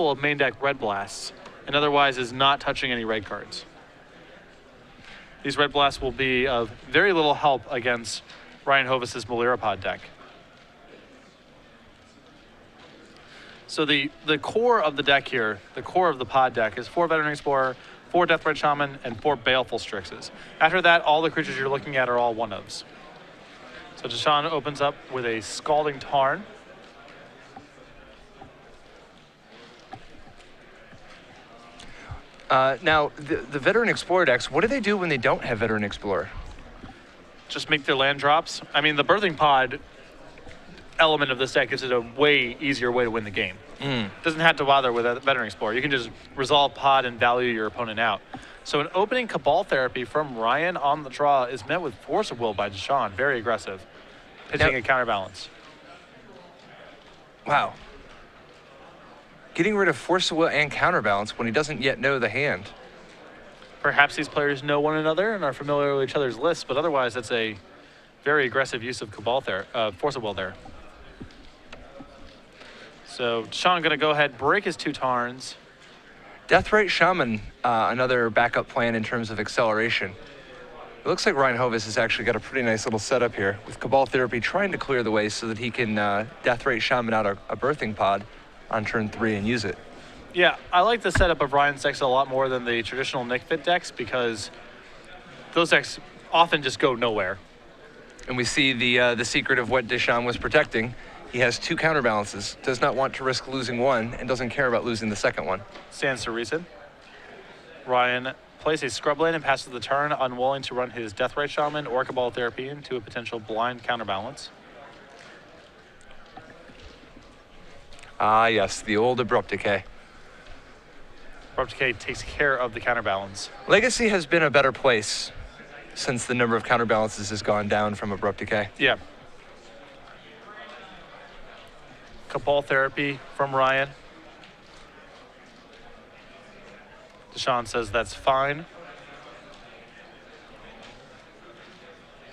couple of main deck red blasts, and otherwise is not touching any red cards. These red blasts will be of very little help against Ryan Hovis's Melirapod deck. So the core of the deck here, the core of the pod deck, is 4 Veteran Explorer, 4 Deathrite Shaman, and 4 Baleful Strixes. After that, all the creatures you're looking at are all 1/ofs. So Deshaun opens up with a Scalding Tarn. Now, the Veteran Explorer decks, what do they do when they don't have Veteran Explorer? Just make their land drops. I mean, the Birthing Pod element of this deck gives it a way easier way to win the game. Doesn't have to bother with a Veteran Explorer. You can just resolve pod and value your opponent out. So an opening Cabal Therapy from Ryan on the draw is met with Force of Will by Deshaun. Very aggressive. Pitching a counterbalance. Wow. Getting rid of Force of Will and counterbalance when he doesn't yet know the hand. Perhaps these players know one another and are familiar with each other's lists, but otherwise that's a very aggressive use of Force of Will there. So Deshaun going to go ahead, break his 2 Tarns. Deathrite Shaman, another backup plan in terms of acceleration. It looks like Ryan Hovis has actually got a pretty nice little setup here with Cabal Therapy trying to clear the way so that he can Deathrite Shaman out a Birthing Pod on turn 3 and use it. Yeah, I like the setup of Ryan's decks a lot more than the traditional Nick Fit decks because those decks often just go nowhere. And we see the secret of what Deshaun was protecting. He has 2 counterbalances, does not want to risk losing one, and doesn't care about losing the second one. Stands to reason. Ryan plays a Scrubland and passes the turn, unwilling to run his Deathrite Shaman or Cabal Therapy into a potential blind counterbalance. Ah, yes, the old Abrupt Decay. Abrupt Decay takes care of the counterbalance. Legacy has been a better place since the number of counterbalances has gone down from Abrupt Decay. Yeah. Cabal Therapy from Ryan. Deshaun says that's fine.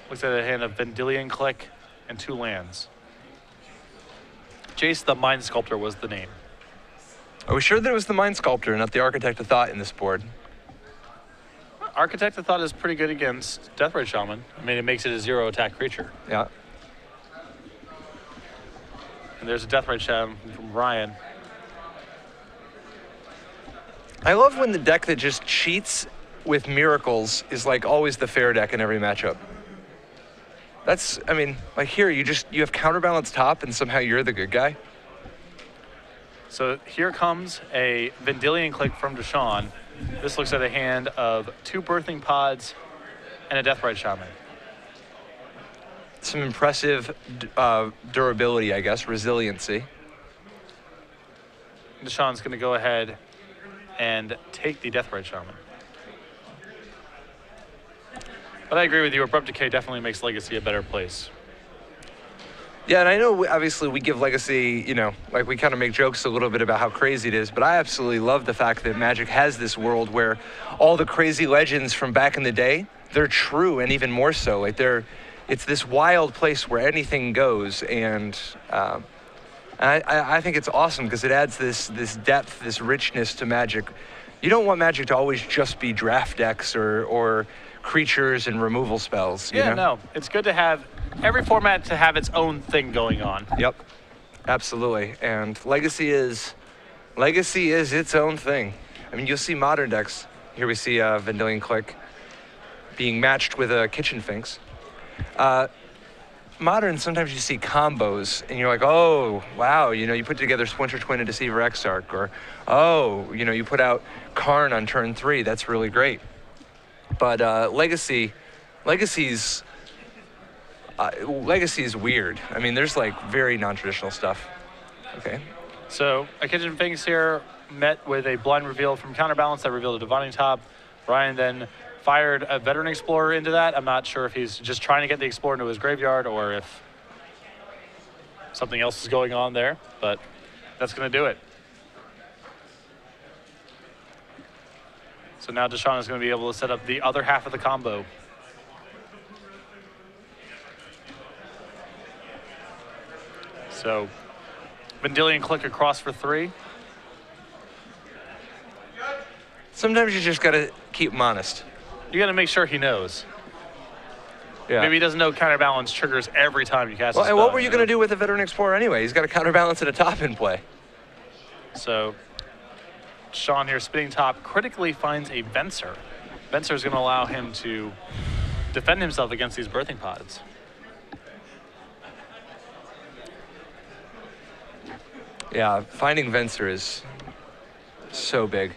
Looks at a hand of Vendilion Click and 2 lands. Jace the Mind Sculptor was the name. Are we sure that it was the Mind Sculptor, not the Architect of Thought in this board? Architect of Thought is pretty good against Deathrite Shaman. I mean, it makes it a 0 attack creature. Yeah. And there's a Deathrite Shaman from Ryan. I love when the deck that just cheats with miracles is like always the fair deck in every matchup. That's, I mean, like here, you have counterbalance top and somehow you're the good guy. So here comes a Vendilion Click from Deshaun. This looks at a hand of 2 Birthing Pods and a Deathrite Shaman. Some impressive durability, I guess, resiliency. Deshaun's going to go ahead and take the Deathrite Shaman. But I agree with you, Abrupt Decay definitely makes Legacy a better place. Yeah, and I know obviously we give Legacy, you know, like we kind of make jokes a little bit about how crazy it is, but I absolutely love the fact that Magic has this world where all the crazy legends from back in the day, they're true and even more so. Like it's this wild place where anything goes, and I think it's awesome because it adds this depth, this richness to Magic. You don't want Magic to always just be draft decks or creatures and removal spells. Yeah, you know? No, it's good to have every format to have its own thing going on. Yep, absolutely. And Legacy is its own thing. I mean, you'll see modern decks. Here we see Vendilion Click being matched with a Kitchen Finks. Modern, sometimes you see combos, and you're like, oh, wow, you know, you put together Splinter Twin and Deceiver Exarch, or, oh, you know, you put out Karn on turn 3. That's really great. But Legacy is weird. I mean, there's like very non-traditional stuff. Okay. So a Kitchen Finks here met with a blind reveal from Counterbalance that revealed a Divining Top. Ryan then fired a Veteran Explorer into that. I'm not sure if he's just trying to get the Explorer into his graveyard or if something else is going on there, but that's going to do it. So now Deshaun is going to be able to set up the other half of the combo. So Vendilion Click across for 3. Sometimes you just got to keep him honest. You got to make sure he knows. Yeah. Maybe he doesn't know counterbalance triggers every time you cast a Well, spell. and what were you going to do with a Veteran Explorer anyway? He's got a counterbalance and a top in play. So, Deshaun here, spinning top, critically finds a Venser. Venser is going to allow him to defend himself against these birthing pods. Yeah, finding Venser is so big.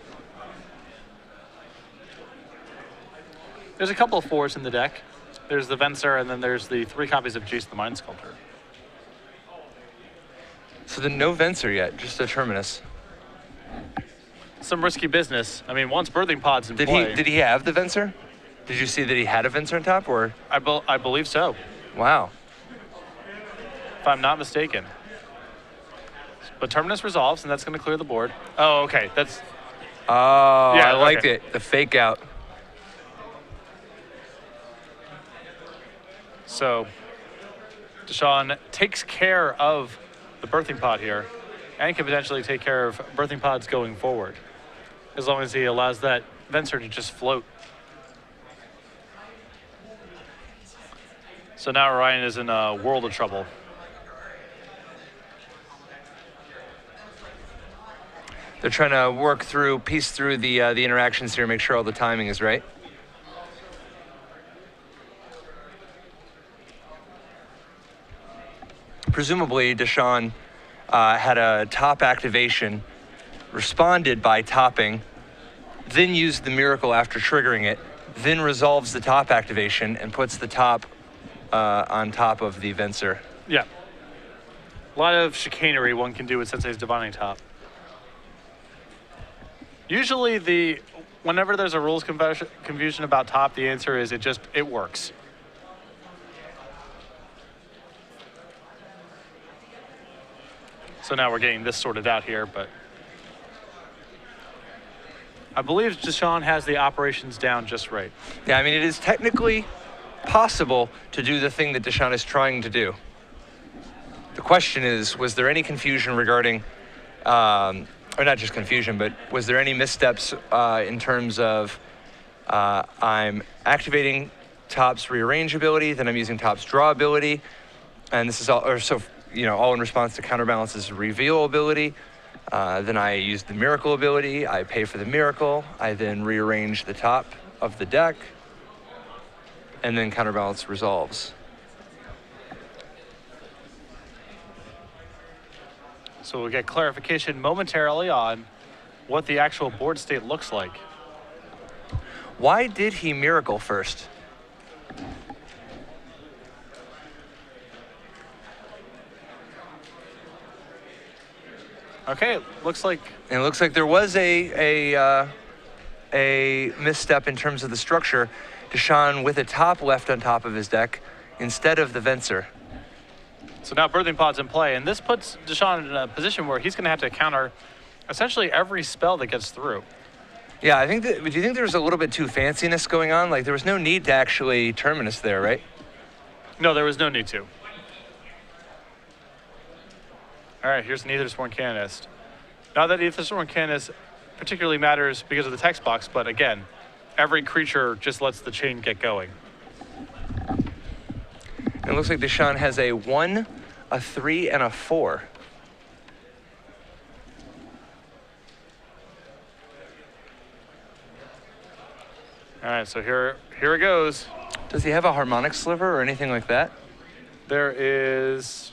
There's a couple of 4s in the deck. There's the Venser, and then there's the 3 copies of Jace the Mind Sculptor. So no Venser yet, just a Terminus. Some risky business. I mean, once birthing pods in play. Did he have the Venser? Did you see that he had a Venser on top, or? I believe so, Wow. if I'm not mistaken. But Terminus resolves, and that's going to clear the board. Oh, okay. That's Oh, Yeah, I liked okay. it. The fake out. so. Deshaun takes care of the birthing pod here, and can potentially take care of birthing pods going forward, as long as he allows that Venser to just float. So now Ryan is in a world of trouble. They're trying to piece through the interactions here, make sure all the timing is right. Presumably, Deshaun had a top activation, responded by topping, then used the miracle after triggering it, then resolves the top activation and puts the top on top of the Venser. Yeah. A lot of chicanery one can do with Sensei's Divining Top. Usually whenever there's a rules confusion about top, the answer is it works. So now we're getting this sorted out here, but I believe Deshaun has the operations down just right. Yeah, I mean, it is technically possible to do the thing that Deshaun is trying to do. The question is, was there any confusion regarding, or not just confusion, but was there any missteps in terms of I'm activating Top's rearrange ability, then I'm using Top's draw ability, and this is all, all in response to Counterbalance's reveal ability. Then I use the miracle ability, I pay for the miracle, I then rearrange the top of the deck, and then Counterbalance resolves. So we'll get clarification momentarily on what the actual board state looks like. Why did he miracle first? Okay, looks like And it looks like there was a misstep in terms of the structure. Deshaun with a top left on top of his deck instead of the Venser. so now birthing pod's in play, and this puts Deshaun in a position where he's going to have to counter essentially every spell that gets through. Yeah, I think that. Do you think there was a little bit too fanciness going on? Like there was no need to actually Terminus there, right? No, there was no need to. All right, here's an Aethersworn Canonist. Not that Aethersworn Canonist particularly matters because of the text box, but again, every creature just lets the chain get going. And it looks like Deshaun has a 1, a 3, and a 4. All right, so here it goes. Does he have a harmonic sliver or anything like that? There is.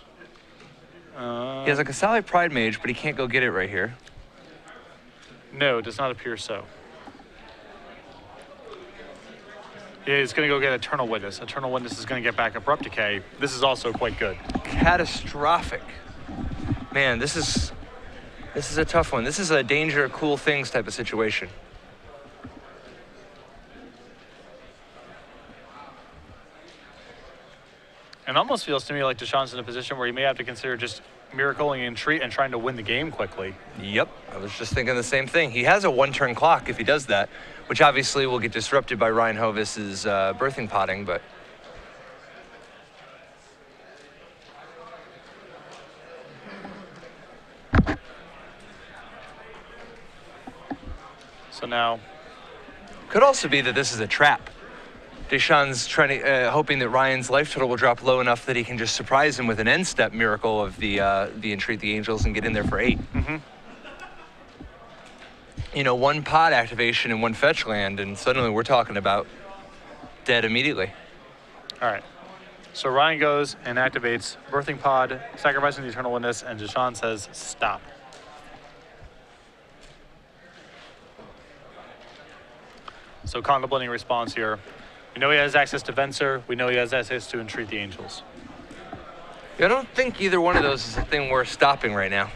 He has like a Sally Pride Mage, but he can't go get it right here. No, it does not appear so. Yeah, he's going to go get Eternal Witness. Eternal Witness is going to get back Abrupt Decay. This is also quite good. Catastrophic. Man, this is a tough one. This is a danger, cool things type of situation. It almost feels to me like Deshaun's in a position where he may have to consider just miracling and treat and trying to win the game quickly. Yep, I was just thinking the same thing. He has a one-turn clock if he does that, which obviously will get disrupted by Ryan Hovis's birthing potting, but... So now Could also be that this is a trap. Deshaun's trying to, hoping that Ryan's life total will drop low enough that he can just surprise him with an end step miracle of the Entreat the Angels and get in there for 8. You know, 1 pod activation and 1 fetch land, and suddenly we're talking about dead immediately. All right. So Ryan goes and activates Birthing Pod, sacrificing the Eternal Witness, and Deshaun says, stop. So contemplating response here. We know he has access to Venser. We know he has access to Entreat the Angels. Yeah, I don't think either one of those is a thing worth stopping right now,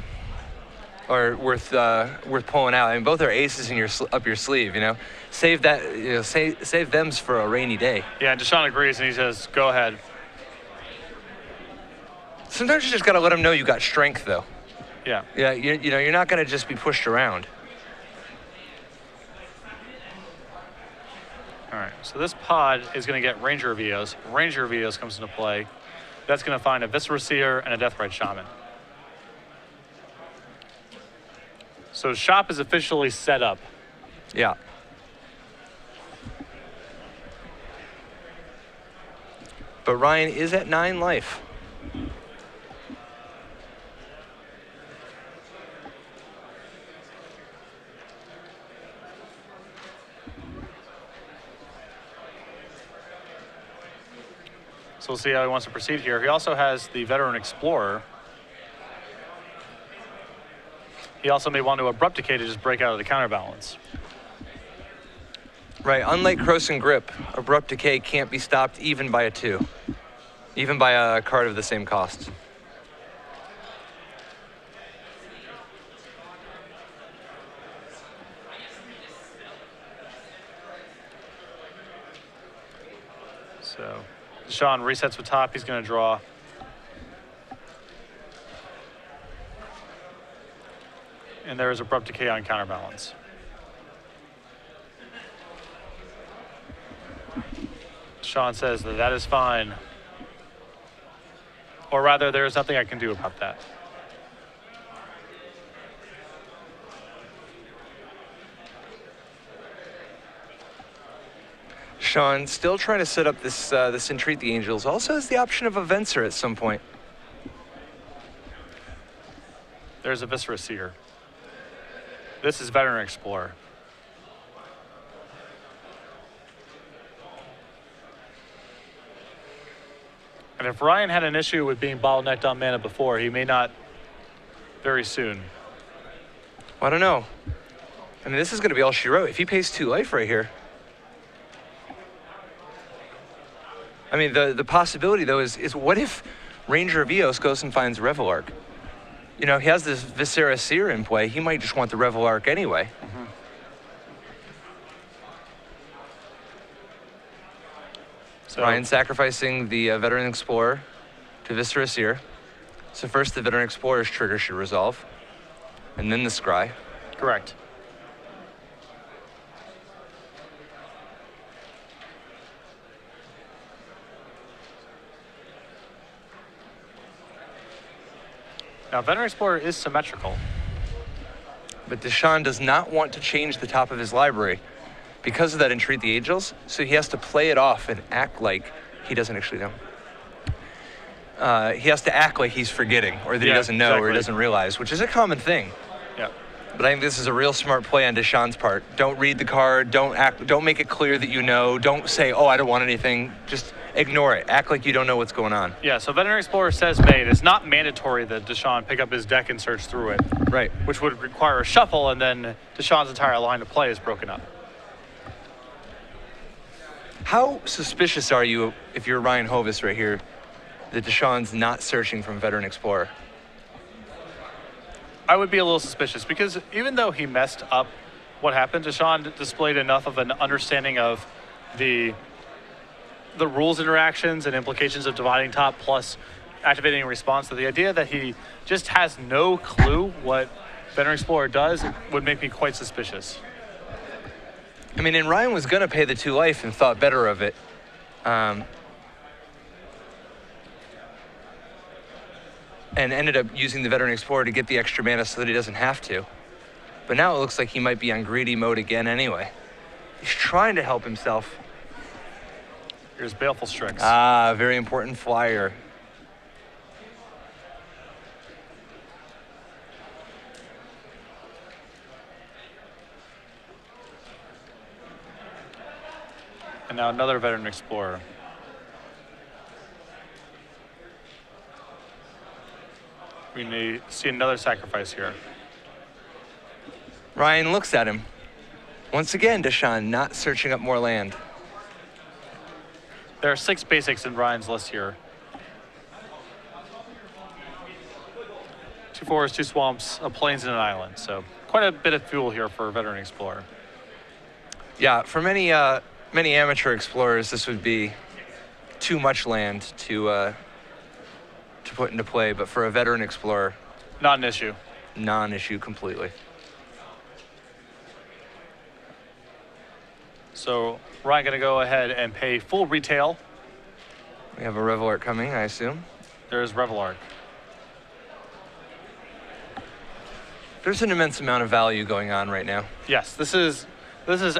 or worth pulling out. I mean, both are aces in up your sleeve. You know, save that. You know, save them for a rainy day. Yeah, and Deshaun agrees, and he says, "Go ahead." Sometimes you just gotta let them know you got strength, though. Yeah. Yeah, you know, you're not gonna just be pushed around. All right, so this pod is going to get Ranger Vios. Ranger Vios comes into play. That's going to find a Viscera Seer and a Deathrite Shaman. So shop is officially set up. Yeah. But Ryan is at 9 life. So we'll see how he wants to proceed here. He also has the Veteran Explorer. He also may want to Abrupt Decay to just break out of the counterbalance. Right, unlike Cross and Grip, Abrupt Decay can't be stopped even by a 2. Even by a card of the same cost. So Deshaun resets with top. He's going to draw. And there is Abrupt Decay on counterbalance. Deshaun says that that is fine. Or rather, there is nothing I can do about that. Sean, still trying to set up this Entreat the Angels. Also has the option of a Venser at some point. There's a Viscera Seer. This is Veteran Explorer. And if Ryan had an issue with being bottlenecked on mana before, he may not very soon. I don't know. I mean, this is going to be all she wrote. If he pays 2 life right here. I mean, the possibility, though, is what if Ranger Vios goes and finds Revelark? You know, he has this Viscera Seer in play. He might just want the Revelark anyway. Mm-hmm. So Ryan sacrificing the Veteran Explorer to Viscera Seer. So first the Veteran Explorer's trigger should resolve, and then the Scry. correct. Now, Veteran Explorer is symmetrical. But Deshaun does not want to change the top of his library because of that Entreat the Angels, so he has to play it off and act like he doesn't actually know. He has to act like he's forgetting, or that he doesn't know, or he doesn't realize, which is a common thing. Yeah. But I think this is a real smart play on Deshaun's part. Don't read the card, don't make it clear that you know, don't say, oh, I don't want anything, just ignore it. Act like you don't know what's going on. Yeah, so Veteran Explorer says made. It's not mandatory that Deshaun pick up his deck and search through it. Right. Which would require a shuffle, and then Deshaun's entire line of play is broken up. How suspicious are you, if you're Ryan Hovis right here, that Deshaun's not searching from Veteran Explorer? I would be a little suspicious, because even though he messed up what happened, Deshaun displayed enough of an understanding of the rules interactions and implications of dividing top plus activating a response. So the idea that he just has no clue what Veteran Explorer does would make me quite suspicious. I mean, and Ryan was going to pay the 2 life and thought better of it. And ended up using the Veteran Explorer to get the extra mana so that he doesn't have to. But now it looks like he might be on greedy mode again anyway. He's trying to help himself. Here's Baleful Strix. Ah, very important flyer. And now another Veteran Explorer. We need to see another sacrifice here. Ryan looks at him. Once again, Deshaun not searching up more land. There are 6 basics in Ryan's list here. 2 forests, 2 swamps, a plains, and an island. So quite a bit of fuel here for a Veteran Explorer. Yeah, for many amateur explorers, this would be too much land to put into play. But for a veteran explorer, Not an issue. non-issue completely. So Ryan going to go ahead and pay full retail. We have a Revelark coming, I assume. There's Revelark. There's an immense amount of value going on right now. Yes, this is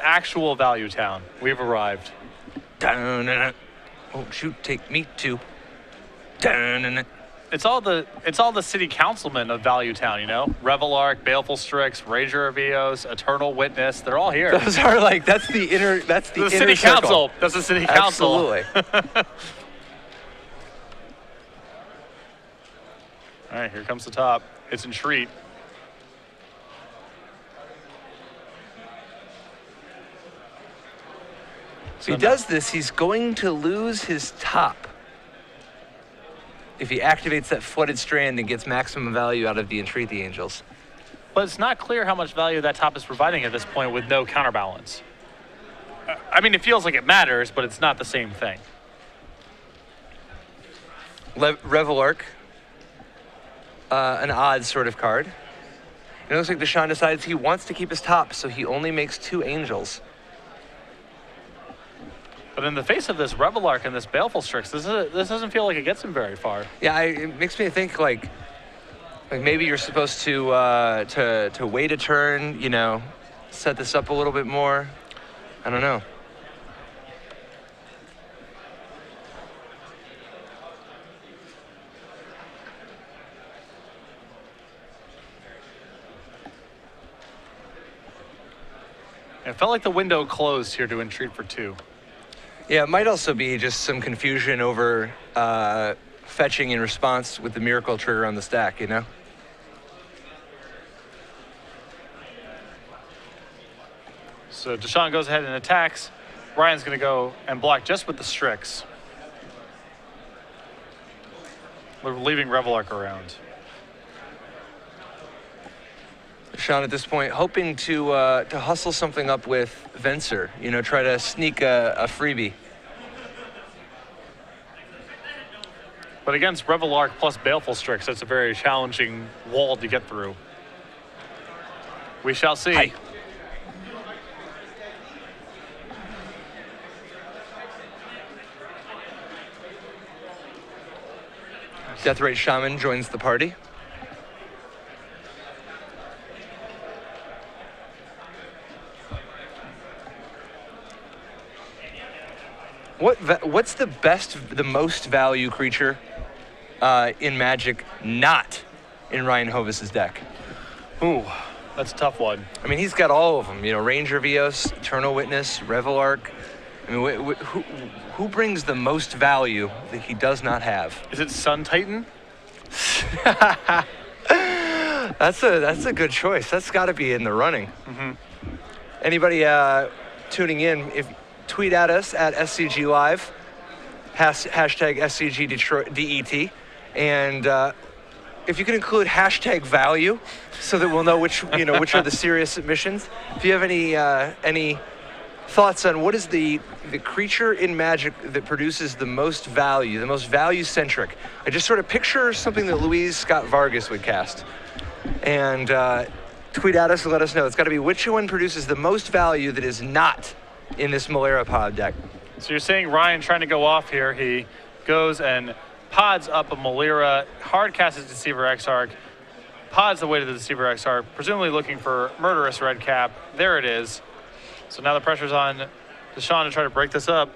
actual value town. We've arrived. Won't you take me to? It's all the city councilmen of Value Town, you know? Revelark, Baleful Strix, Ranger of Eos, Eternal Witness, they're all here. Those are like, that's the inner The inner city circle. council. That's the city council. Absolutely. All right, here comes the top. It's Entreat. So he does this, he's going to lose his top if he activates that flooded strand and gets maximum value out of the Entreat the Angels. But it's not clear how much value that top is providing at this point with no counterbalance. I mean, it feels like it matters, but it's not the same thing. Revelark, an odd sort of card. It looks like Deshaun decides he wants to keep his top, so he only makes 2 Angels. But in the face of this Revelark and this Baleful Strix, this doesn't feel like it gets him very far. Yeah, it makes me think like maybe you're supposed to wait a turn, you know, set this up a little bit more. I don't know. It felt like the window closed here to Entreat for 2. Yeah, it might also be just some confusion over fetching in response with the miracle trigger on the stack, you know? So Deshaun goes ahead and attacks. Ryan's going to go and block just with the Strix. We're leaving Revelark around. Deshaun at this point hoping to hustle something up with Venser, you know, try to sneak a freebie. But against Revelark plus Baleful Strix, that's a very challenging wall to get through. We shall see. Hi. Deathrite Shaman joins the party. What's the most value creature in Magic not in Ryan Hovis's deck? Ooh, that's a tough one. I mean, he's got all of them. You know, Ranger of Eos, Eternal Witness, Revelark. I mean, who brings the most value that he does not have? Is it Sun Titan? That's a good choice. That's got to be in the running. Mm-hmm. Anybody tuning in, if tweet at us at SCG Live, hashtag SCGDET, and if you can include hashtag value, so that we'll know which are the serious submissions. If you have any thoughts on what is the creature in Magic that produces the most value, the most value-centric. I just sort of picture something that Louise Scott Vargas would cast. And tweet at us and let us know. It's got to be which one produces the most value that is not in this Malera pod deck. So you're saying Ryan trying to go off here. He goes and pods up a Malera, hard casts his Deceiver Exarch, pods away to the Deceiver Exarch, presumably looking for Murderous Redcap. There it is. So now the pressure's on Deshaun to try to break this up.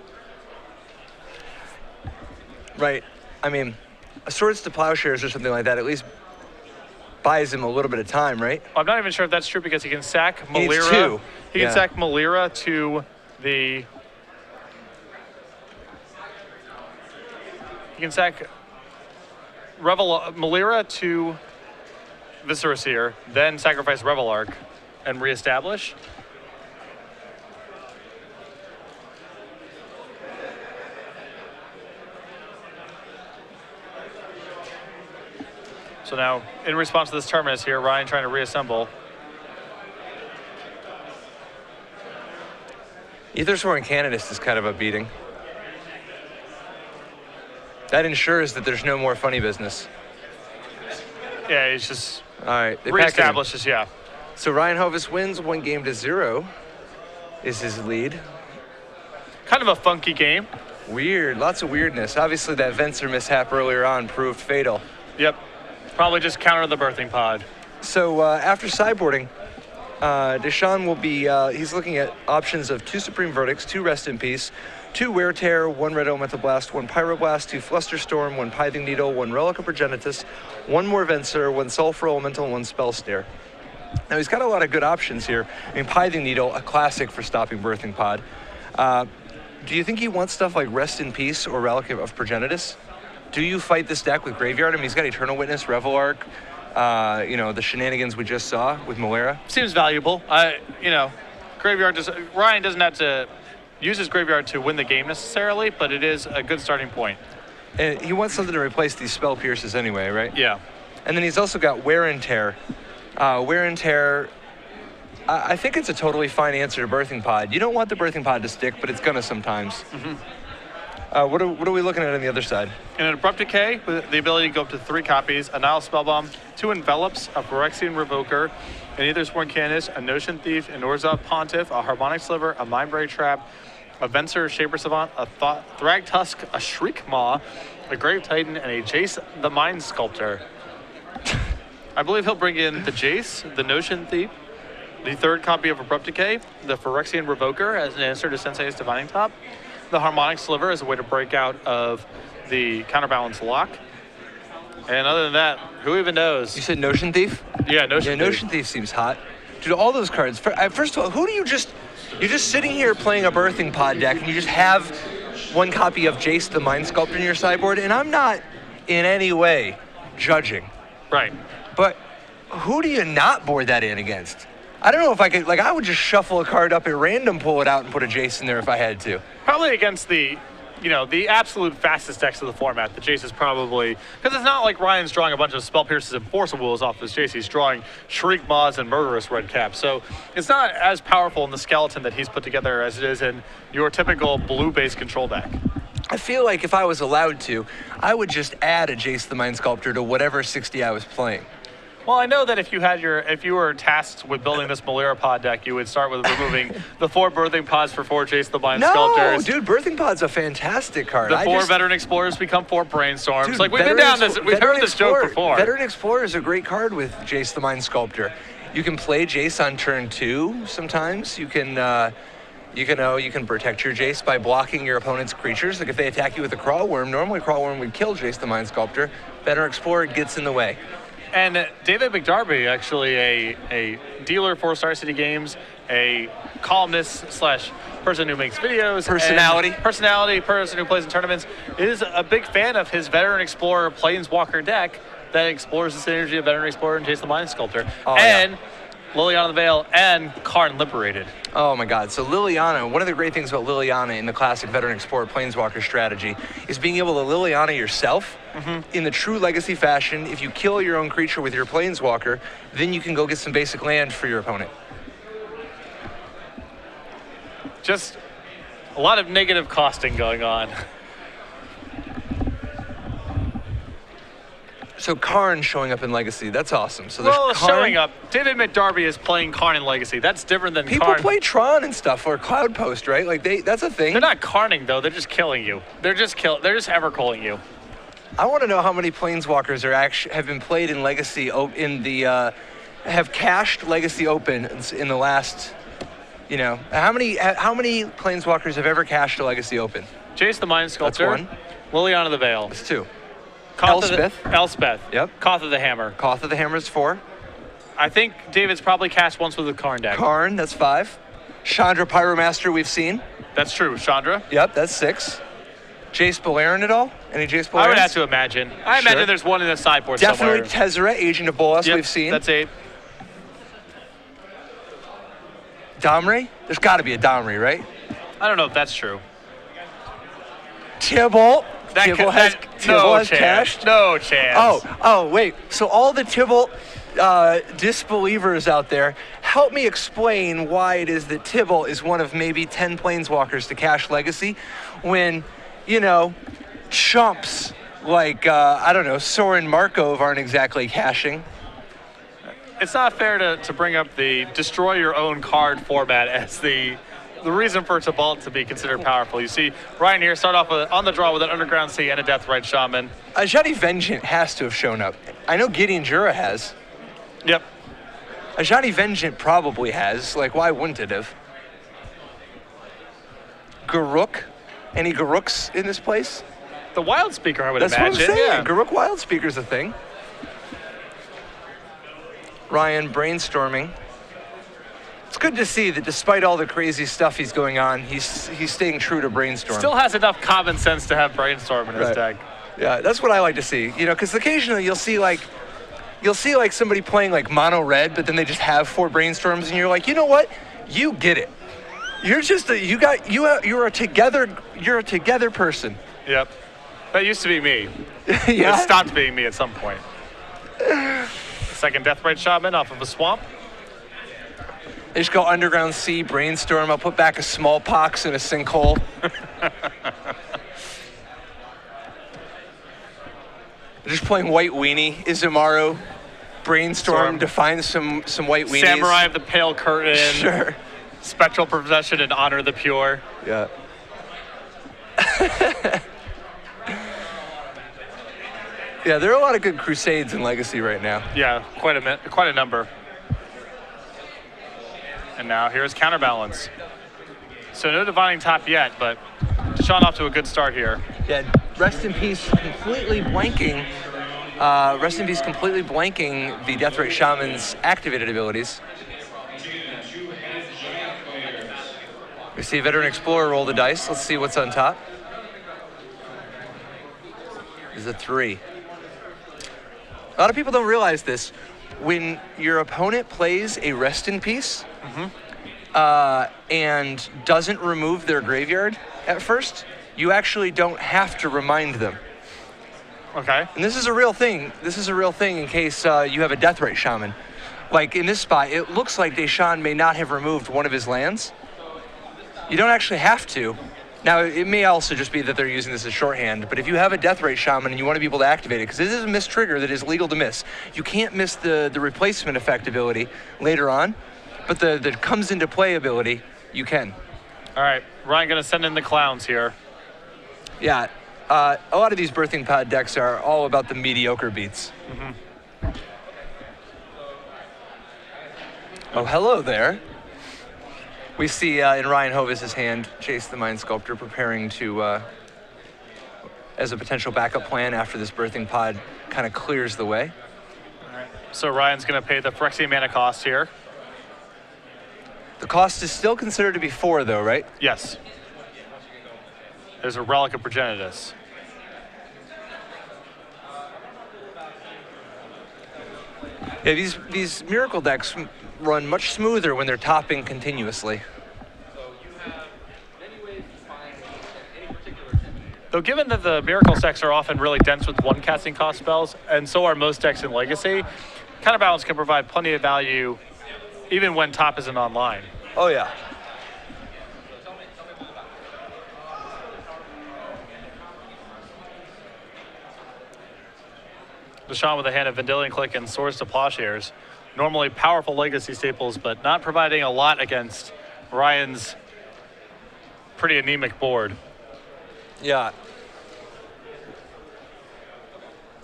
Right. I mean, a Swords to Plowshares or something like that at least buys him a little bit of time, right? Well, I'm not even sure if that's true because he can sack He needs Malira. two. He can sack Malira to the. He can sack Malira to Visceraseer, then sacrifice Revelark and reestablish. So now, in response to this Terminus here, Ryan trying to reassemble. Ethersworn Canonist is kind of a beating. That ensures that there's no more funny business. Yeah, he's just All right, they pack it in. reestablishes, yeah. So Ryan Hovis wins 1-0 is his lead. Kind of a funky game. Weird, lots of weirdness. Obviously that Venser mishap earlier on proved fatal. Yep. Probably just counter the birthing pod. So after sideboarding, Deshaun will be, he's looking at options of 2 Supreme Verdicts, 2 Rest in Peace, 2 Wear Tear, 1 Red Elemental Blast, 1 Pyroblast, 2 Flusterstorm, 1 Pithing Needle, 1 Relic of Progenitus, 1 more Venser, 1 Sulfur Elemental, and 1 Spell Snare. Now he's got a lot of good options here. I mean, Pithing Needle, a classic for stopping birthing pod. Do you think he wants stuff like Rest in Peace or Relic of Progenitus? Do you fight this deck with Graveyard? I mean, he's got Eternal Witness, Revelark, the shenanigans we just saw with Malera. Seems valuable. Graveyard Ryan doesn't have to use his Graveyard to win the game necessarily, but it is a good starting point. And he wants something to replace these Spell Pierces anyway, right? Yeah. And then he's also got Wear and Tear. Wear and Tear, I think it's a totally fine answer to Birthing Pod. You don't want the Birthing Pod to stick, but it's gonna sometimes. Mm-hmm. What are we looking at on the other side? In an Abrupt Decay, with the ability to go up to 3 copies, a Nile Spellbomb, 2 Envelops, a Phyrexian Revoker, an Ethersworn Canonist, a Notion Thief, an Orzhov Pontiff, a Harmonic Sliver, a Mindbreak Trap, a Venser Shaper Savant, a Thragtusk, a Shriek Maw, a Grave Titan, and a Jace the Mind Sculptor. I believe he'll bring in the Jace, the Notion Thief, the 3rd copy of Abrupt Decay, the Phyrexian Revoker as an answer to Sensei's Divining Top, the Harmonic Sliver as a way to break out of the Counterbalance Lock. And other than that, who even knows? You said Notion Thief? Yeah, Notion Thief. Notion Thief seems hot. Dude, all those cards. First of all, who do you just... You're just sitting here playing a Birthing Pod deck, and you just have 1 copy of Jace the Mind Sculptor in your sideboard, and I'm not in any way judging. Right. But who do you not board that in against? I don't know if I could, I would just shuffle a card up at random, pull it out, and put a Jace in there if I had to. Probably against the absolute fastest decks of the format. The Jace is probably, because it's not like Ryan's drawing a bunch of Spell Pierces and Force of Wills off this Jace. He's drawing Shriek Maws and Murderous Red Cap. So it's not as powerful in the skeleton that he's put together as it is in your typical blue-based control deck. I feel like if I was allowed to, I would just add a Jace the Mind Sculptor to whatever 60 I was playing. Well, I know that if you were tasked with building this Malera pod deck, you would start with removing the 4 Birthing Pods for 4 Jace the Mind Sculptors. No, dude, Birthing Pod's a fantastic card. The 4 Veteran Explorers become 4 Brainstorms. Dude, we've been down this. We've heard this joke before. Veteran Explorer is a great card with Jace the Mind Sculptor. You can play Jace on turn 2 sometimes. You can protect your Jace by blocking your opponent's creatures. Like if they attack you with a Crawl Worm, normally Crawl Worm would kill Jace the Mind Sculptor. Veteran Explorer gets in the way. And David McDarby, actually a dealer for Star City Games, a columnist / person who makes videos. Person who plays in tournaments, is a big fan of his Veteran Explorer Planeswalker deck that explores the synergy of Veteran Explorer and Jace the Mind Sculptor. Liliana the Veil and Karn Liberated. Oh my God. So Liliana, one of the great things about Liliana in the classic Veteran Explorer Planeswalker strategy is being able to Liliana yourself in the true legacy fashion. If you kill your own creature with your Planeswalker, then you can go get some basic land for your opponent. Just a lot of negative costing going on. So Karn showing up in Legacy, that's awesome. So there's Karn. Showing up. David McDarby is playing Karn in Legacy. That's different than People Karn. play Tron and stuff, or Cloud Post, right? That's a thing. They're not Karning though. They're just killing you. They're just ever-calling you. I want to know how many Planeswalkers have been played in Legacy have cashed Legacy Open in the last You know, how many Planeswalkers have ever cashed a Legacy Open? Jace the Mind Sculptor. That's one. Liliana the Veil. That's two. Elspeth. Elspeth. Yep. Koth of the Hammer. Koth of the Hammer is 4. I think David's probably cast once with the Karn deck. Karn, that's 5. Chandra Pyromaster we've seen. That's true. Chandra. Yep, that's 6. Jace Balerion at all? Any Jace Balerons? I would have to imagine. I imagine there's one in the sideboard Definitely somewhere. Tezzeret, Agent of Bolas, Yep, we've seen. That's 8. Domre? There's got to be a Domre, right? I don't know if that's true. Tybalt. Tybalt has chance. cashed. No chance. Oh, wait. So all the Tybalt disbelievers out there, help me explain why it is that Tybalt is one of maybe 10 Planeswalkers to cash Legacy when, you know, chumps like, I don't know, Sorin Markov aren't exactly cashing. It's not fair to bring up the destroy your own card format as the reason for Tybalt to be considered powerful. You see Ryan here start off on the draw with an Underground Sea and a Deathrite Shaman. Ajani Vengeant has to have shown up. I know Gideon Jura has. Yep. Ajani Vengeant probably has. Like, why wouldn't it have? Garruk? Any Garruks in this place? The Wild Speaker, I would That's imagine. What I'm saying. Yeah. Garruk Wild Speaker's a thing. Ryan brainstorming. It's good to see that despite all the crazy stuff he's going on, he's staying true to brainstorm. Still has enough common sense to have brainstorm in his deck. Yeah, that's what I like to see. You know, because occasionally you'll see like somebody playing like mono red, but then they just have 4 brainstorms, and you're like, you know what? You get it. You're just you're a together person. Yep. That used to be me. Yeah. It stopped being me at some point. Second Deathrite Shaman off of a swamp. They just go Underground Sea, brainstorm. I'll put back a smallpox in a sinkhole. They're just playing White Weenie. Izumaru, brainstorm to find some White Weenies. Samurai of the Pale Curtain. Sure. Spectral Possession and Honor the Pure. Yeah. Yeah, there are a lot of good Crusades in Legacy right now. Yeah, quite a number. And now here's Counterbalance. So no Divining Top yet, but Deshaun off to a good start here. Yeah, rest in peace completely blanking the Deathrite Shaman's activated abilities. We see Veteran Explorer roll the dice. Let's see what's on top. There's a 3. A lot of people don't realize this. When your opponent plays a Rest in Peace and doesn't remove their graveyard at first, you actually don't have to remind them. Okay. And this is a real thing. This is a real thing in case you have a Deathrite Shaman. Like in this spot, it looks like Deshaun may not have removed one of his lands. You don't actually have to. Now, it may also just be that they're using this as shorthand, but if you have a Deathrite Shaman and you want to be able to activate it, because this is a miss trigger that is legal to miss, you can't miss the replacement effect ability later on, but the comes into play ability, you can. All right, Ryan going to send in the clowns here. Yeah, a lot of these Birthing Pod decks are all about the mediocre beats. Mm-hmm. Oh, hello there. We see in Ryan Hovis' hand, Chase the Mind Sculptor preparing to, as a potential backup plan after this Birthing Pod kind of clears the way. All right. So Ryan's going to pay the Phyrexian mana cost here. The cost is still considered to be 4, though, right? Yes. There's a Relic of Progenitus. Yeah, these Miracle decks run much smoother when they're topping continuously. Though given that the Miracle decks are often really dense with 1 casting cost spells, and so are most decks in Legacy, Counterbalance can provide plenty of value even when top isn't online. Oh, yeah. Deshaun with a hand of Vendilion Click and Swords to Plowshares. Normally powerful Legacy staples, but not providing a lot against Ryan's pretty anemic board. Yeah.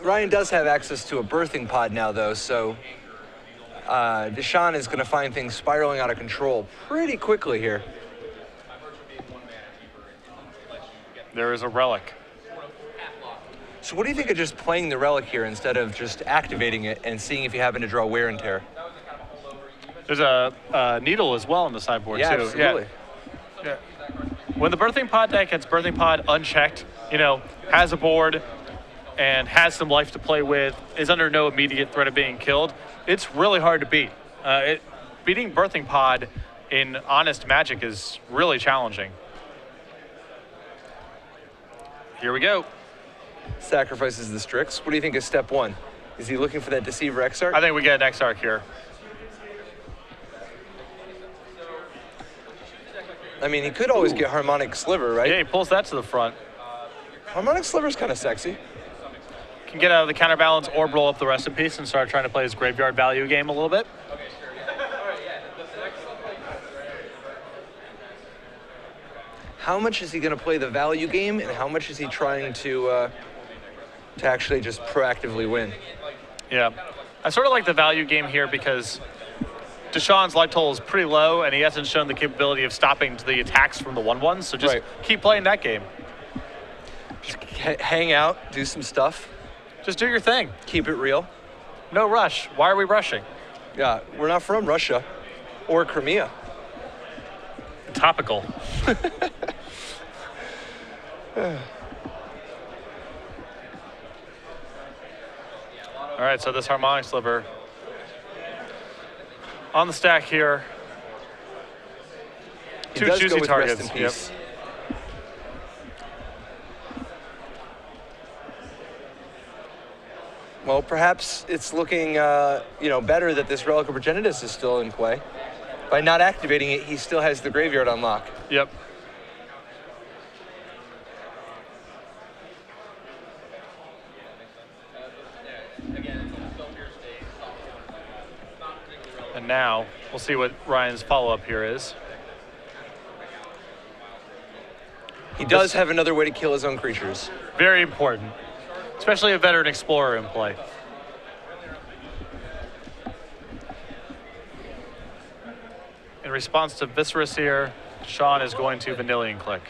Ryan does have access to a Birthing Pod now, though, so Deshaun is going to find things spiraling out of control pretty quickly here. There is a relic. So what do you think of just playing the relic here instead of just activating it and seeing if you happen to draw wear and tear? There's a needle as well on the sideboard, Yeah, too. absolutely. Yeah. When the Birthing Pod deck gets Birthing Pod unchecked, has a board and has some life to play with, is under no immediate threat of being killed, it's really hard to beat. Beating Birthing Pod in honest Magic is really challenging. Here we go. Sacrifices the Strix. What do you think is step one? Is he looking for that Deceiver Exarch? I think we get an Exarch here. I mean, he could always get Harmonic Sliver, right? Yeah, he pulls that to the front. Harmonic Sliver's kind of sexy. Can get out of the counterbalance or blow up the rest in peace and start trying to play his graveyard value game a little bit. How much is he going to play the value game, and how much is he trying to actually just proactively win? Yeah. I sort of like the value game here because Deshaun's life total is pretty low, and he hasn't shown the capability of stopping the attacks from the 1/1s, so just keep playing that game. Just hang out, do some stuff. Just do your thing. Keep it real. No rush. Why are we rushing? Yeah, we're not from Russia or Crimea. Topical. All right, so this Harmonic Sliver on the stack here. He does juicy go with targets. Rest in peace. Well, perhaps it's looking, better that this Relic of Progenitus is still in play. By not activating it, he still has the graveyard on lock. Yep. And now we'll see what Ryan's follow-up here is. He does have another way to kill his own creatures. Very important, especially a veteran explorer in play. In response to Viscerous here, Deshaun is going to Vanillion Click.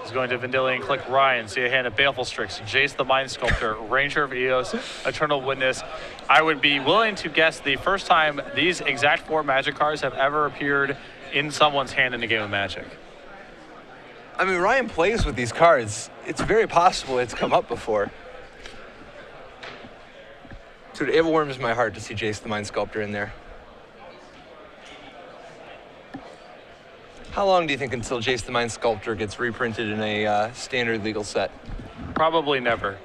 He's going to Vanillion Click Ryan, see a hand of Baleful Strix, Jace the Mind Sculptor, Ranger of Eos, Eternal Witness. I would be willing to guess the first time these exact 4 Magic cards have ever appeared in someone's hand in a game of Magic. I mean, Ryan plays with these cards. It's very possible it's come up before. Dude, it warms my heart to see Jace the Mind Sculptor in there. How long do you think until Jace the Mind Sculptor gets reprinted in a standard legal set? Probably never.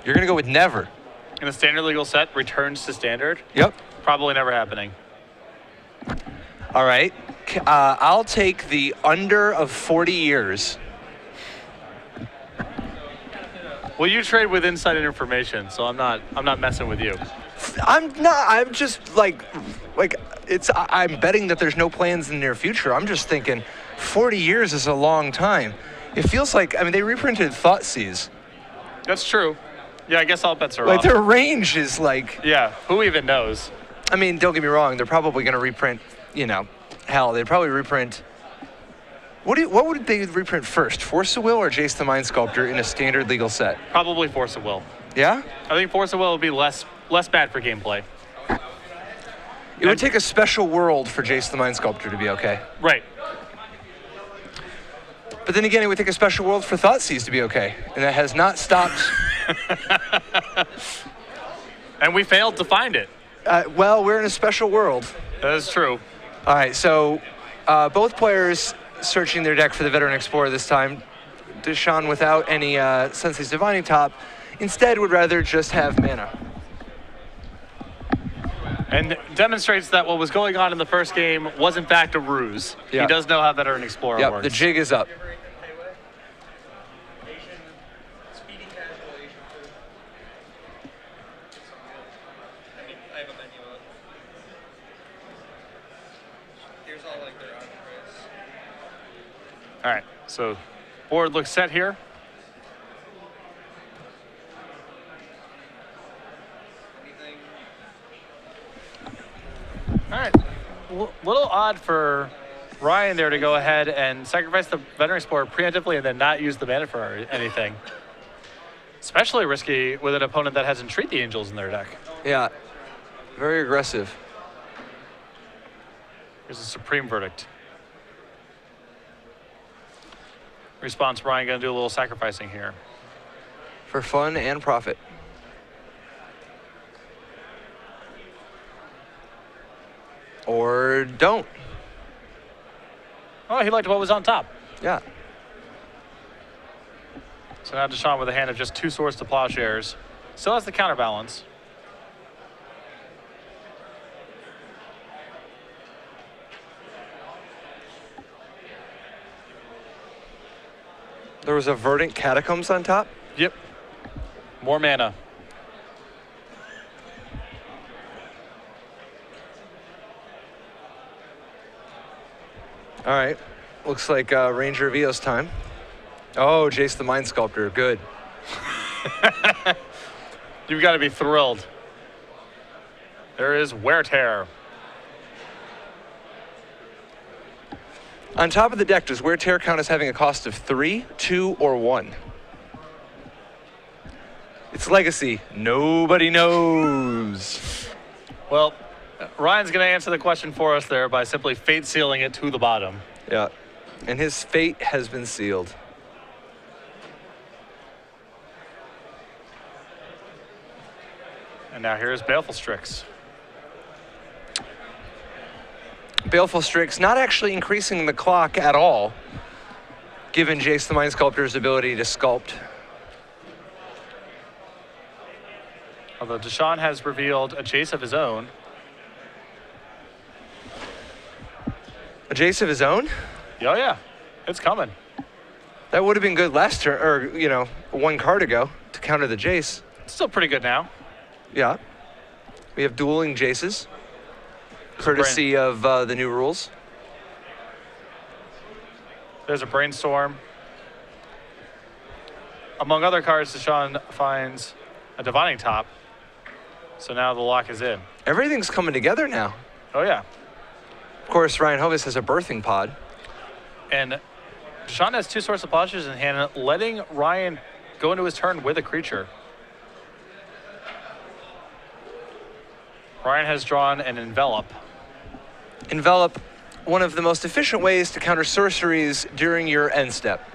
You're going to go with never? In a standard legal set, returns to standard? Yep. Probably never happening. All right. I'll take the under of 40 years. Well, you trade with insider information, so I'm not messing with you. I'm not. I'm just like I'm betting that there's no plans in the near future. I'm just thinking 40 years is a long time. It feels like, they reprinted Thoughtseas. That's true. Yeah, I guess all bets are Like off. their range is like. Yeah, who even knows? Don't get me wrong. They're probably going to reprint. Hell, they'd probably reprint. What would they reprint first? Force of Will or Jace the Mind Sculptor in a standard legal set? Probably Force of Will. Yeah. I think Force of Will would be less bad for gameplay. It would take a special world for Jace the Mind Sculptor to be okay. Right. But then again, it would take a special world for Thoughtseize to be okay. And that has not stopped. And we failed to find it. Well, we're in a special world. That is true. All right, so both players searching their deck for the Veteran Explorer this time. Deshaun without any Sensei's Divining Top. Instead, would rather just have mana. And demonstrates that what was going on in the first game was in fact a ruse. Yeah. He does know how Veteran Explorer Yep, works. the jig is up. All right, so board looks set here. little odd for Ryan there to go ahead and sacrifice the Veteran Sport preemptively and then not use the mana for anything. Especially risky with an opponent that has Entreat the Angels in their deck. Yeah, very aggressive. Here's a Supreme Verdict. Response, Ryan going to do a little sacrificing here. For fun and profit. Or don't. Oh, he liked what was on top. Yeah. So now Deshaun with a hand of just 2 swords to plowshares. Still has the counterbalance. There was a Verdant Catacombs on top? Yep. More mana. All right. Looks like Ranger of Eos time. Oh, Jace the Mind Sculptor. Good. You've got to be thrilled. There is Wear Tear. On top of the deck, does Wear Tear count as having a cost of 3, 2, or 1? It's Legacy. Nobody knows. Well, Ryan's going to answer the question for us there by simply fate sealing it to the bottom. Yeah. And his fate has been sealed. And now here's Baleful Strix. Baleful Strix not actually increasing the clock at all, given Jace the Mind Sculptor's ability to sculpt. Although Deshaun has revealed a Jace of his own. A Jace of his own? Oh, yeah. It's coming. That would have been good last turn, or, you know, 1 card ago to counter the Jace. It's still pretty good now. Yeah. We have dueling Jaces, courtesy of the new rules. There's a Brainstorm. Among other cards, Deshaun finds a Divining Top. So now the lock is in. Everything's coming together now. Oh, yeah. Of course, Ryan Hovis has a Birthing Pod. And Deshaun has 2 Swords of Plowshares in hand, letting Ryan go into his turn with a creature. Ryan has drawn an Envelop. Envelop, one of the most efficient ways to counter sorceries during your end step.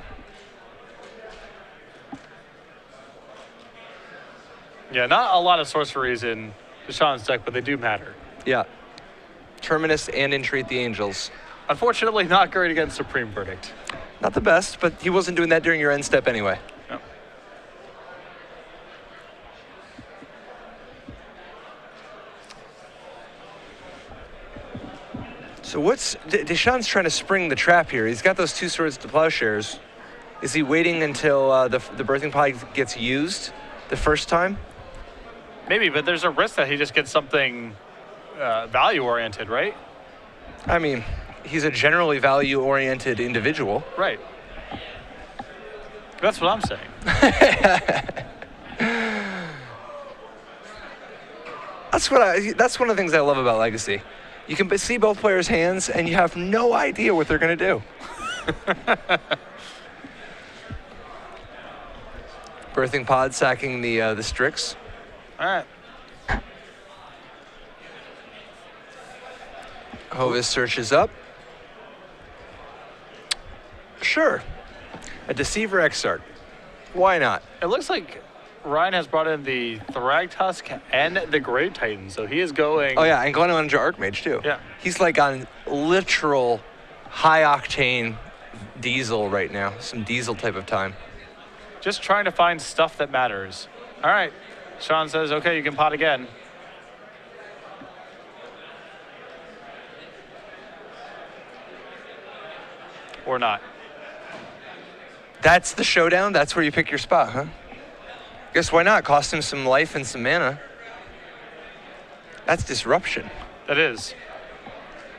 Yeah, not a lot of sorceries in Deshaun's deck, but they do matter. Yeah. Terminus and Entreat the Angels. Unfortunately, not great against Supreme Verdict. Not the best, but he wasn't doing that during your end step anyway. Yep. So what's Deshaun's trying to spring the trap here? He's got those 2 Swords to Plowshares. Is he waiting until the Birthing Pod gets used the first time? Maybe, but there's a risk that he just gets something value-oriented, right? I mean, he's a generally value-oriented individual. Right. That's what I'm saying. That's one of the things I love about Legacy. You can see both players' hands, and you have no idea what they're going to do. Birthing Pod sacking the Strix. All right. Hovis searches up. Sure. A Deceiver Exarch. Why not? It looks like Ryan has brought in the Thragtusk and the Grave Titan, so he is going... Oh, yeah, and Glenn Archmage, too. Yeah. He's like on literal high-octane diesel right now. Some diesel type of time. Just trying to find stuff that matters. All right. Sean says, okay, you can pot again. Or not. That's the showdown? That's where you pick your spot, huh? Guess why not? Cost him some life and some mana. That's disruption. That is.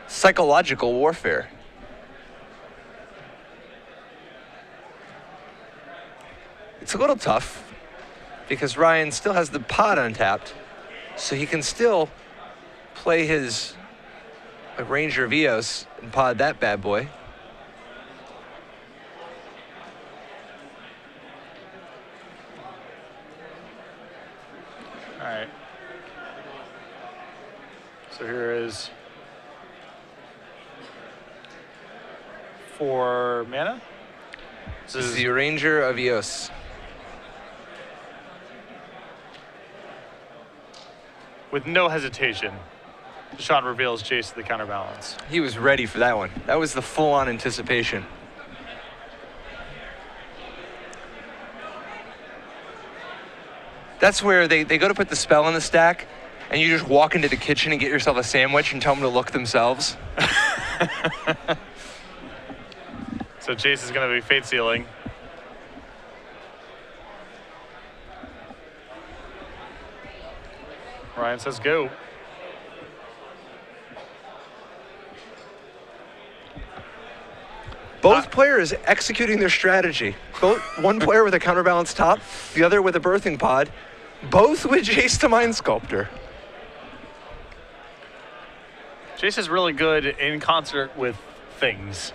Psychological warfare. It's a little tough because Ryan still has the pod untapped, so he can still play his a Ranger of Eos and pod that bad boy. All right. So here is 4 mana. This is the Ranger of Eos. With no hesitation, Deshaun reveals Jace to the counterbalance. He was ready for that one. That was the full-on anticipation. That's where they go to put the spell in the stack, and you just walk into the kitchen and get yourself a sandwich and tell them to look themselves. So Jace is going to be fate sealing. Ryan says go. Both players executing their strategy. One player with a counterbalance top, the other with a birthing pod, both with Jace the Mind Sculptor. Jace is really good in concert with things.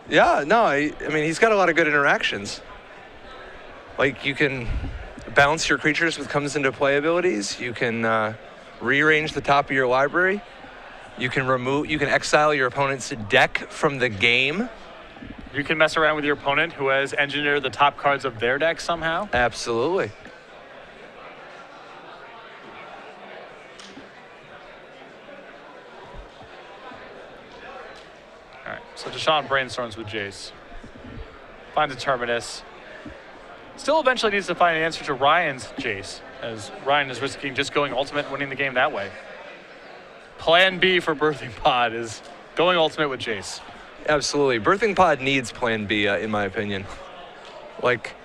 Yeah, no, I mean, he's got a lot of good interactions. Like, you can balance your creatures with comes into play abilities. You can rearrange the top of your library. You can exile your opponent's deck from the game. You can mess around with your opponent who has engineered the top cards of their deck somehow. Absolutely. All right, so Deshaun brainstorms with Jace. Finds a Terminus. Still eventually needs to find an answer to Ryan's Jace, as Ryan is risking just going ultimate and winning the game that way. Plan B for Birthing Pod is going ultimate with Jace. Absolutely. Birthing Pod needs Plan B, in my opinion. Like,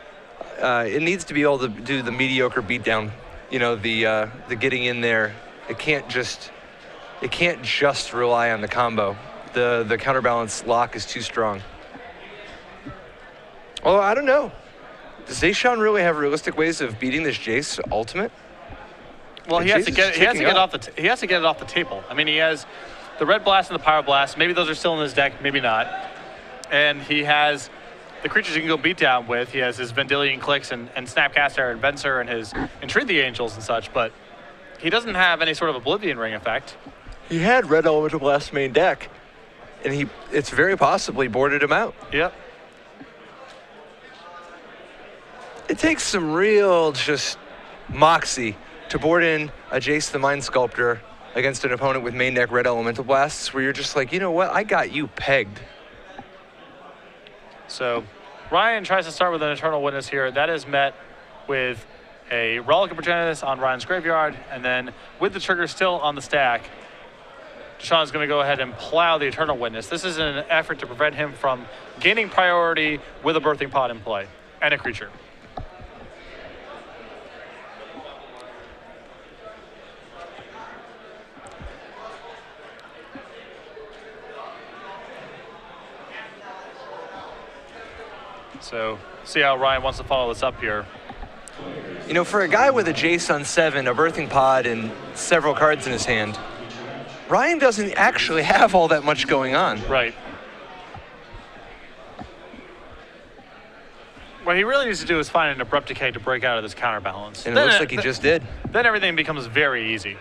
it needs to be able to do the mediocre beatdown. You know, the getting in there. It can't just rely on the combo. The counterbalance lock is too strong. Well, I don't know. Does Deshaun really have realistic ways of beating this Jace ultimate? Well, he has to get it off the table. I mean, he has the Red Blast and the Pyro Blast. Maybe those are still in his deck, maybe not. And he has the creatures he can go beat down with. He has his Vendilion Clicks and Snapcaster and Venser and his Entreat the Angels and such, but he doesn't have any sort of Oblivion Ring effect. He had Red Elemental Blast main deck, and it's very possibly boarded him out. Yep. It takes some real just moxie to board in a Jace the Mind Sculptor against an opponent with main deck Red Elemental Blasts, where you're just like, you know what, I got you pegged. So Ryan tries to start with an Eternal Witness here. That is met with a Relic of Progenitus on Ryan's graveyard, and then with the trigger still on the stack, Deshaun's going to go ahead and plow the Eternal Witness. This is an effort to prevent him from gaining priority with a Birthing Pod in play and a creature. So see how Ryan wants to follow this up here. You know, for a guy with a Jace on 7, a Birthing Pod, and several cards in his hand, Ryan doesn't actually have all that much going on. Right. What he really needs to do is find an Abrupt Decay to break out of this counterbalance. And it looks like he just did. Then everything becomes very easy.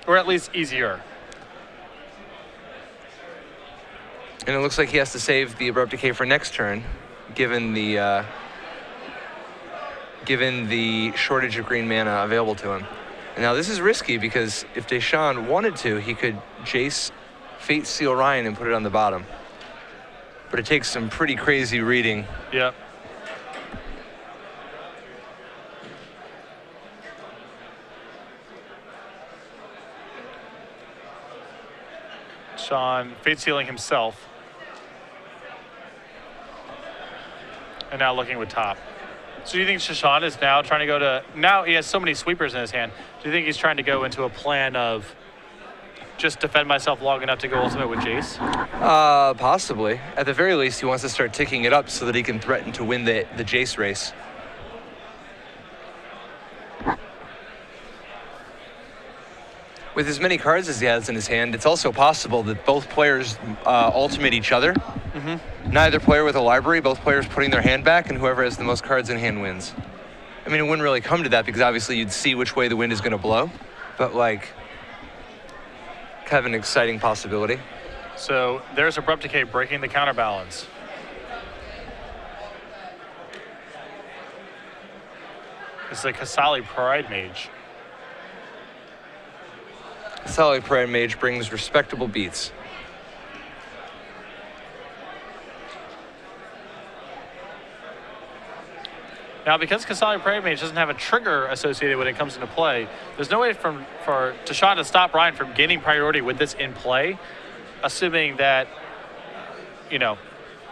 Or at least easier. And it looks like he has to save the Abrupt Decay for next turn, given the shortage of green mana available to him. And now this is risky because if Deshaun wanted to, he could Jace Fate Seal Ryan and put it on the bottom. But it takes some pretty crazy reading. Yep. Deshaun Fate Sealing himself. And now looking with top. So do you think Deshaun is now trying to go to... Now he has so many sweepers in his hand. Do you think he's trying to go into a plan of just defend myself long enough to go ultimate with Jace? Possibly. At the very least, he wants to start ticking it up so that he can threaten to win the Jace race. with as many cards as he has in his hand, it's also possible that both players ultimate each other. Neither player with a library, both players putting their hand back, and whoever has the most cards in hand wins. I mean, it wouldn't really come to that because obviously you'd see which way the wind is going to blow, but like, kind of an exciting possibility. So there's Abrupt Decay breaking the counterbalance. It's a Kasali Pride Mage. Kasali Pride Mage brings respectable beats. Now, because Kasali Pride Mage doesn't have a trigger associated when it comes into play, there's no way for Deshaun to stop Ryan from gaining priority with this in play, assuming that, you know,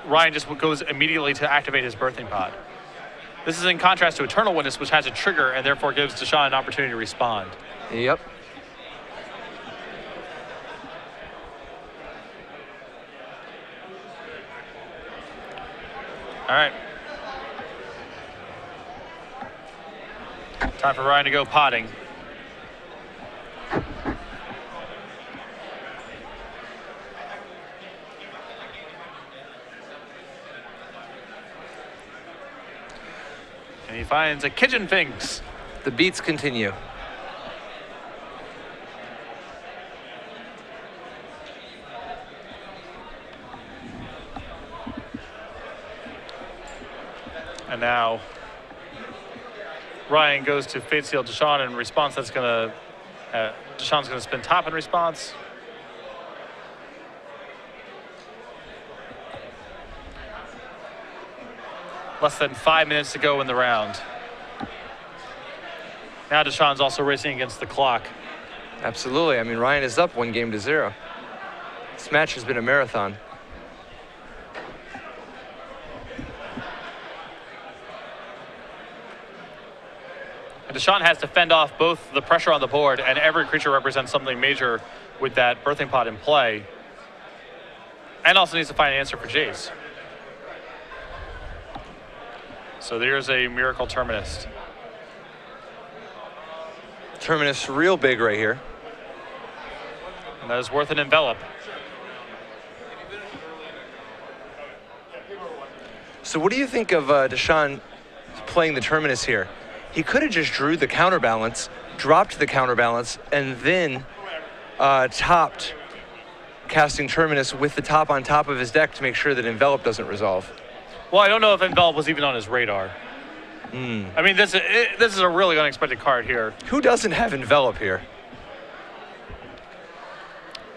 Ryan just goes immediately to activate his Birthing Pod. This is in contrast to Eternal Witness, which has a trigger and therefore gives Deshaun an opportunity to respond. Yep. All right. Time for Ryan to go potting. And he finds a Kitchen Finks. The beats continue. And now Ryan goes to Fate Seal Deshaun in response. That's gonna Deshaun's gonna spin top in response. Less than 5 minutes to go in the round. Now Deshaun's also racing against the clock. Absolutely. I mean, Ryan is up 1-0. This match has been a marathon. And Deshaun has to fend off both the pressure on the board, and every creature represents something major with that Birthing Pod in play. And also needs to find an answer for Jace. So there's a Miracle Terminus. Terminus real big right here. And that is worth an envelop. So what do you think of Deshaun playing the Terminus here? He could have just drew the counterbalance, dropped the counterbalance, and then topped casting Terminus with the top on top of his deck to make sure that envelop doesn't resolve. Well, I don't know if envelop was even on his radar. I mean, this is a really unexpected card here. Who doesn't have envelop here?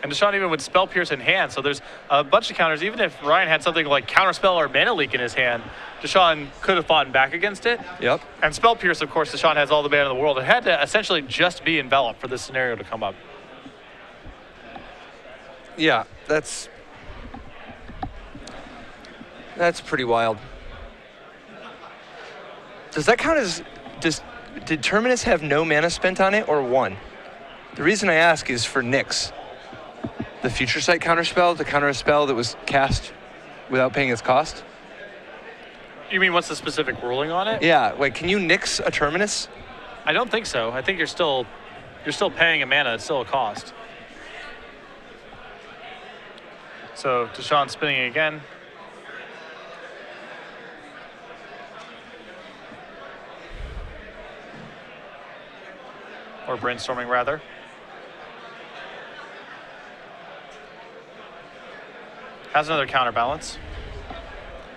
And Deshaun even with Spell Pierce in hand, so there's a bunch of counters. Even if Ryan had something like Counterspell or Mana Leak in his hand, Deshaun could have fought back against it. Yep. And Spell Pierce, of course, Deshaun has all the mana in the world. It had to essentially just be enveloped for this scenario to come up. Yeah, that's pretty wild. Does that count as, did Terminus have no mana spent on it or one? The reason I ask is for Nyx. The Future Sight counterspell to counter a spell that was cast without paying its cost? You mean what's the specific ruling on it? Yeah, like can you Nyx a Terminus? I don't think so. I think you're still paying a mana. It's still a cost. So Deshaun spinning again. Or brainstorming rather. Has another counterbalance.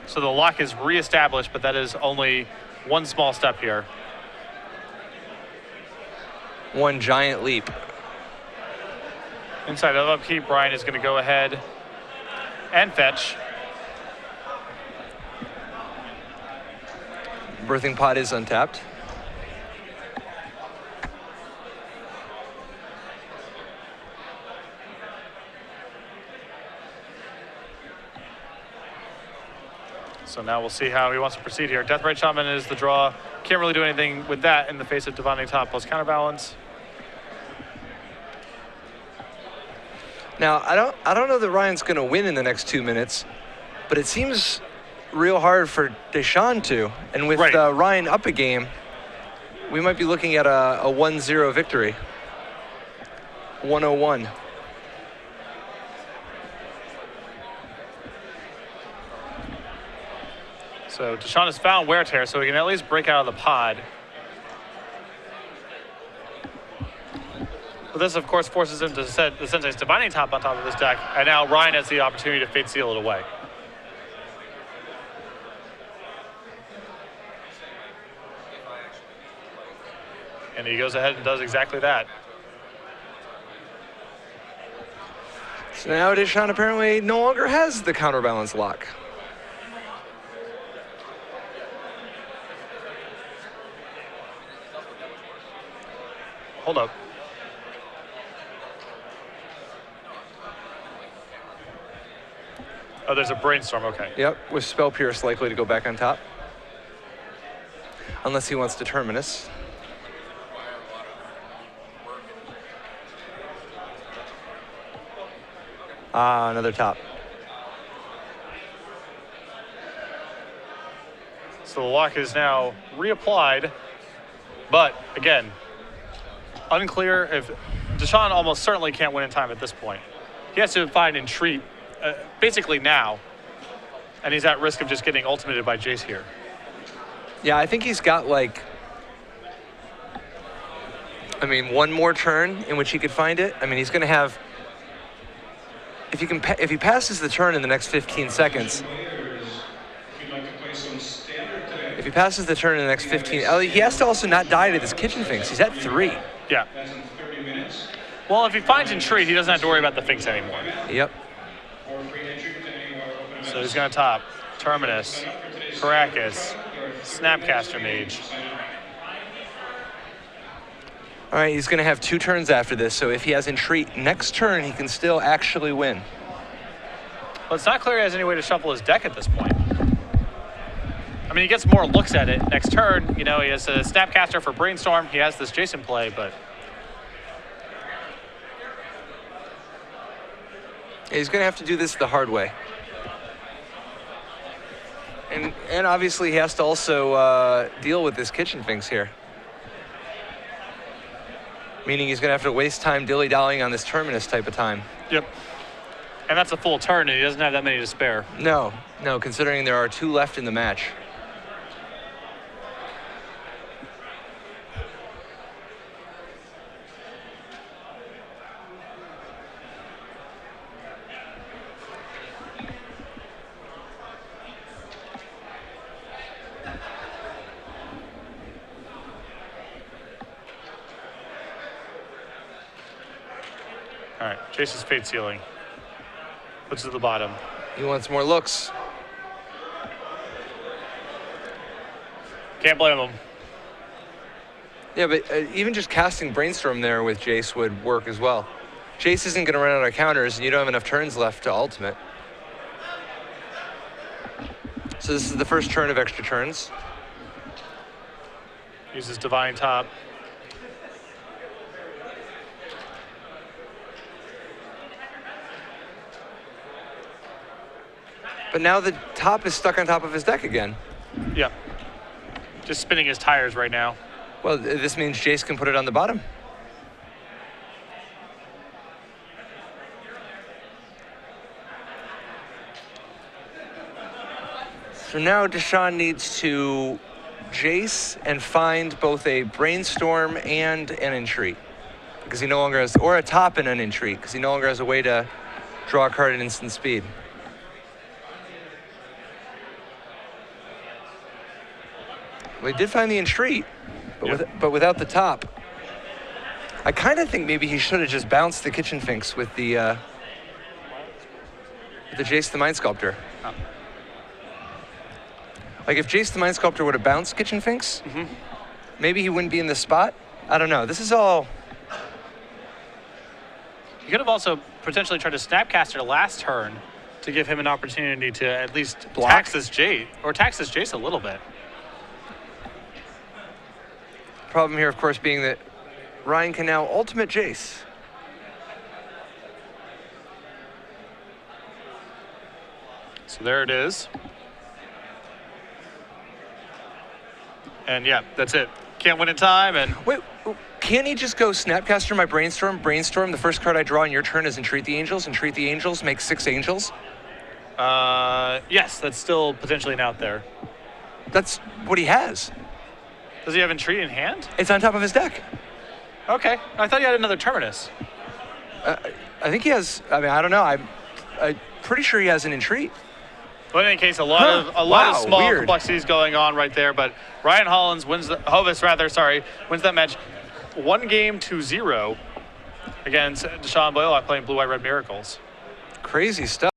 So the lock is reestablished, but that is only one small step here. One giant leap. Inside of upkeep, Brian is going to go ahead and fetch. Birthing Pod is untapped. So now we'll see how he wants to proceed here. Deathrite Shaman is the draw. Can't really do anything with that in the face of Divining Top plus counterbalance. Now, I don't know that Ryan's going to win in the next 2 minutes, but it seems real hard for Deshaun to. And with Right. Ryan up a game, we might be looking at a 1-0 victory. 101. So Deshaun has found wear tear, so he can at least break out of the pod. But this, of course, forces him to set the Sensei's Divining Top on top of his deck, and now Ryan has the opportunity to Fate Seal it away. And he goes ahead and does exactly that. So now Deshaun apparently no longer has the counterbalance lock. Hold up. Oh, there's a brainstorm, okay. Yep, with Spell Pierce likely to go back on top. Unless he wants to Terminus. Ah, another top. So the lock is now reapplied, but again, unclear if Deshaun almost certainly can't win in time at this point. He has to find Entreat basically now, and he's at risk of just getting ultimated by Jace here. Yeah, I think he's got like, one more turn in which he could find it. I mean, he's going to have, if he passes the turn in the next 15 seconds, if he passes the turn in the next 15, he has to also not die to this Kitchen Finks. He's at 3. Yeah. Well, if he finds Entreat, he doesn't have to worry about the Finks anymore. Yep. So he's going to top Terminus, Caracas, Snapcaster Mage. All right, he's going to have 2 turns after this, so if he has Entreat next turn, he can still actually win. Well, it's not clear he has any way to shuffle his deck at this point. I mean, he gets more looks at it next turn. You know, he has a Snapcaster for Brainstorm. He has this Jason play, but... He's going to have to do this the hard way. And obviously he has to also deal with this Kitchen Finks here. Meaning he's going to have to waste time dilly-dallying on this Terminus type of time. Yep. And that's a full turn, and he doesn't have that many to spare. No, considering there are 2 left in the match. All right, Jace's Fate Sealing. Puts it to the bottom. He wants more looks. Can't blame him. Yeah, but even just casting Brainstorm there with Jace would work as well. Jace isn't going to run out of counters, and you don't have enough turns left to ultimate. So this is the first turn of extra turns. Uses Divine Top. But now the top is stuck on top of his deck again. Yeah. Just spinning his tires right now. Well, this means Jace can put it on the bottom. So now Deshaun needs to Jace and find both a Brainstorm and an Entreat. Because he no longer has, or a top and an Entreat, because he no longer has a way to draw a card at instant speed. Well, he did find the Entreat, but without the top. I kind of think maybe he should have just bounced the Kitchen Finks with the Jace the Mind Sculptor. Oh. Like if Jace the Mind Sculptor would have bounced Kitchen Finks, maybe he wouldn't be in the spot. I don't know. This is all... You could have also potentially tried to Snapcaster last turn to give him an opportunity to at least tax this Jace a little bit. Problem here, of course, being that Ryan can now ultimate Jace. So there it is. And yeah, that's it. Can't win in time, and... Wait, Can't he just go Snapcaster my brainstorm? The first card I draw on your turn is Entreat the Angels. Entreat the Angels makes 6 Angels. Yes, that's still potentially an out there. That's what he has. Does he have Entreat in hand? It's on top of his deck. Okay, I thought he had another Terminus. I think he has. I mean, I don't know. I'm pretty sure he has an Entreat. But in any case, a lot of small weird. complexities going on right there. But Ryan Hollins wins wins that match 1-0 against Deshaun Baylock playing Blue White Red Miracles. Crazy stuff.